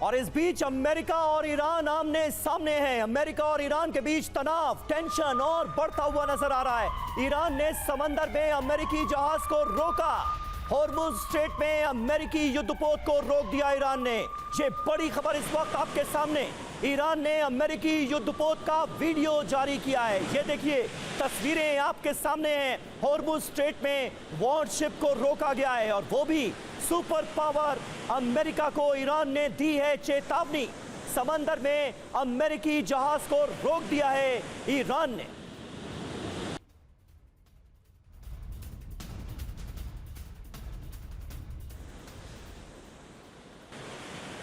और इस बीच अमेरिका और ईरान आमने सामने हैं। अमेरिका और ईरान के बीच तनाव, टेंशन और बढ़ता हुआ नजर आ रहा है। ईरान ने समंदर में अमेरिकी जहाज को रोका। हॉर्मुज स्ट्रेट में अमेरिकी युद्धपोत को रोक दिया ईरान ने। ये बड़ी खबर इस वक्त आपके सामने। ईरान ने अमेरिकी युद्धपोत का वीडियो जारी किया है। ये देखिए, तस्वीरें आपके सामने हैं। हॉर्मुज स्ट्रेट में वॉरशिप को रोका गया है और वो भी सुपर पावर अमेरिका को ईरान ने दी है चेतावनी। समंदर में अमेरिकी जहाज को रोक दिया है ईरान ने।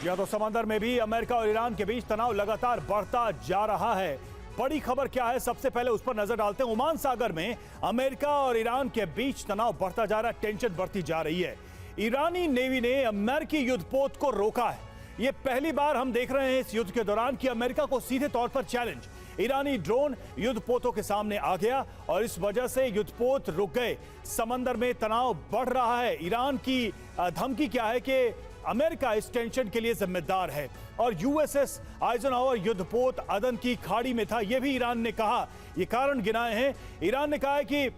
या तो समंदर में भी अमेरिका और ईरान के बीच तनाव लगातार बढ़ता जा रहा है। बड़ी खबर क्या है, सबसे पहले उस पर नजर डालते हैं। ओमान सागर में अमेरिका और ईरान के बीच तनाव बढ़ता जा रहा है, टेंशन बढ़ती जा रही है। ईरानी नेवी ने अमेरिकी युद्धपोत को रोका है। यह पहली बार हम देख रहे हैं इस युद्ध के दौरान कि अमेरिका को सीधे तौर पर चैलेंज। ईरानी ड्रोन युद्धपोतों के सामने आ गया और इस वजह से युद्धपोत रुक गए। समंदर में तनाव बढ़ रहा है। ईरान की धमकी क्या है कि अमेरिका इस टेंशन के लिए जिम्मेदार है और यूएसएस आइजनहावर युद्धपोत अदन की खाड़ी में था, यह भी ईरान ने कहा। ये कारण गिनाए हैं। ईरान ने कहा है कि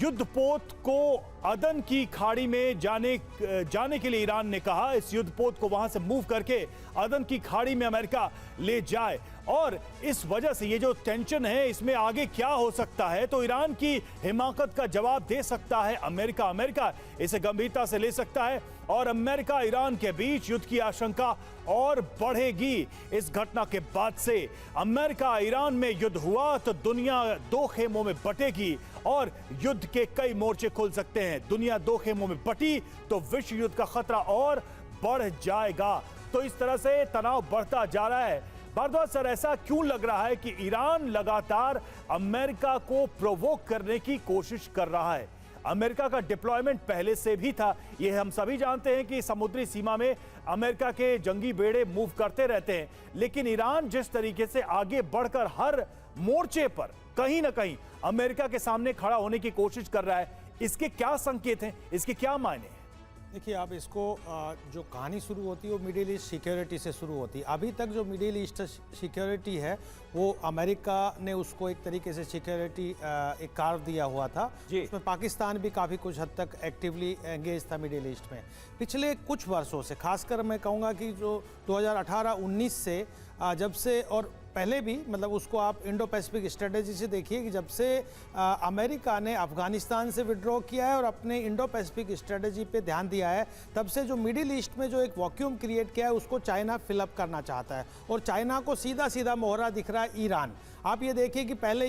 युद्धपोत को अदन की खाड़ी में जाने के लिए ईरान ने कहा इस युद्धपोत को वहां से मूव करके अदन की खाड़ी में अमेरिका ले जाए। और इस वजह से ये जो टेंशन है, इसमें आगे क्या हो सकता है, तो ईरान की हिमाकत का जवाब दे सकता है अमेरिका। अमेरिका इसे गंभीरता से ले सकता है और अमेरिका ईरान के बीच युद्ध की आशंका और बढ़ेगी। इस घटना के बाद से अमेरिका ईरान में युद्ध हुआ तो दुनिया दो खेमों में बटेगी और युद्ध के कई मोर्चे खुल सकते हैं। दुनिया दो खेमों में बटी तो विश्व युद्ध का खतरा और बढ़ जाएगा। तो इस तरह से तनाव बढ़ता जा रहा है। भारद्वाज सर, ऐसा क्यों लग रहा है कि ईरान लगातार अमेरिका को प्रोवोक करने की कोशिश कर रहा है? अमेरिका का डिप्लॉयमेंट पहले से भी था, ये हम सभी जानते हैं कि समुद्री सीमा में अमेरिका के जंगी बेड़े मूव करते रहते हैं। लेकिन ईरान जिस तरीके से आगे बढ़कर हर मोर्चे पर कहीं ना कहीं अमेरिका के सामने खड़ा होने की कोशिश कर रहा है, इसके क्या संकेत हैं, इसके क्या मायने हैं? देखिए, आप इसको जो कहानी शुरू होती है वो मिडिल ईस्ट सिक्योरिटी से शुरू होती है। अभी तक जो मिडिल ईस्ट सिक्योरिटी है वो अमेरिका ने उसको एक तरीके से सिक्योरिटी एक कार्ड दिया हुआ था। उसमें पाकिस्तान भी काफ़ी कुछ हद तक एक्टिवली एंगेज था मिडिल ईस्ट में। पिछले कुछ वर्षों से, खासकर मैं कहूँगा कि जो 2018-19 से जब से, और पहले भी, मतलब उसको आप इंडो पैसिफिक स्ट्रेटेजी से देखिए कि जब से अमेरिका ने अफगानिस्तान से विड्रॉ किया है और अपने इंडो पैसिफिक स्ट्रेटेजी पे ध्यान दिया है, तब से जो मिडिल ईस्ट में जो एक वैक्यूम क्रिएट किया है उसको चाइना फिलअप करना चाहता है। और चाइना को सीधा सीधा मोहरा दिख रहा है ईरान। आप ये देखिए कि पहले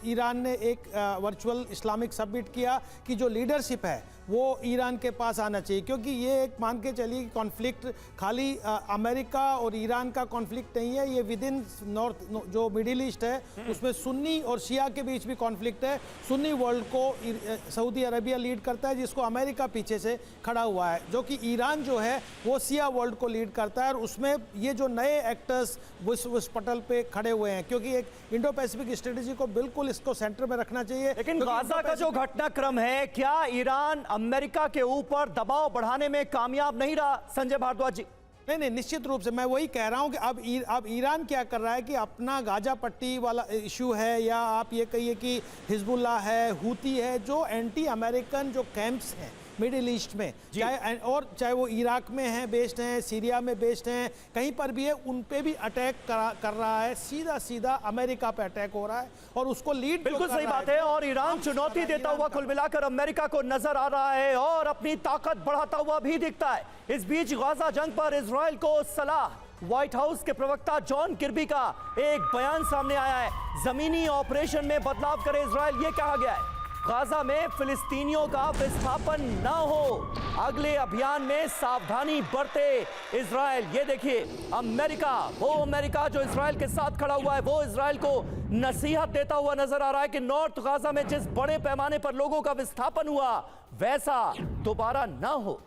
ईरान ने एक वर्चुअल इस्लामिक समिट किया कि जो लीडरशिप है वो ईरान के पास आना चाहिए, क्योंकि ये एक मान के चलिए कि कॉन्फ्लिक्ट खाली अमेरिका और ईरान का कॉन्फ्लिक्ट नहीं है, ये विद इन नॉर्थ जो मिडिल ईस्ट है उसमें सुन्नी और शिया के बीच भी कॉन्फ्लिक्ट है। सुन्नी वर्ल्ड को सऊदी अरबिया लीड करता है, जिसको अमेरिका पीछे से खड़ा हुआ है, जो कि ईरान जो है वो शिया वर्ल्ड को लीड करता है। और उसमें ये जो नए एक्टर्स उस पटल पे खड़े हुए हैं, क्योंकि एक इंडो पैसिफिक स्ट्रेटेजी को बिल्कुल इसको सेंटर में रखना चाहिए। लेकिन गाजा का जो घटनाक्रम है, क्या ईरान अमेरिका के ऊपर दबाव बढ़ाने में कामयाब नहीं रहा? संजय भारद्वाज जी। नहीं, निश्चित रूप से मैं वही कह रहा हूं कि अब ईरान क्या कर रहा है कि अपना गाजा पट्टी वाला इशू है, या आप ये कहिए कि हिजबुल्लाह है, हूती है, जो एंटी अमेरिकन जो कैंप्स हैं मिडिल ईस्ट में, चाहे वो इराक में हैं बेस्ड हैं, सीरिया में बेस्ड हैं, कहीं पर भी है, उन पे भी अटैक कर रहा है। सीधा अमेरिका पे अटैक हो रहा है और उसको लीड बिल्कुल सही बात है। और ईरान चुनौती देता हुआ कुल मिलाकर अमेरिका को नजर आ रहा है और अपनी ताकत बढ़ाता हुआ भी दिखता है। इस बीच गाजा जंग पर इजराइल को सलाह। व्हाइट हाउस के प्रवक्ता जॉन किर्बी का एक बयान सामने आया है। जमीनी ऑपरेशन में बदलाव करे इजराइल, ये कहा गया है। गाजा में फिलिस्तीनियों का विस्थापन न हो, अगले अभियान में सावधानी बरते इजराइल। ये देखिए, अमेरिका, वो अमेरिका जो इजराइल के साथ खड़ा हुआ है, वो इजराइल को नसीहत देता हुआ नजर आ रहा है कि नॉर्थ गाजा में जिस बड़े पैमाने पर लोगों का विस्थापन हुआ वैसा दोबारा ना हो।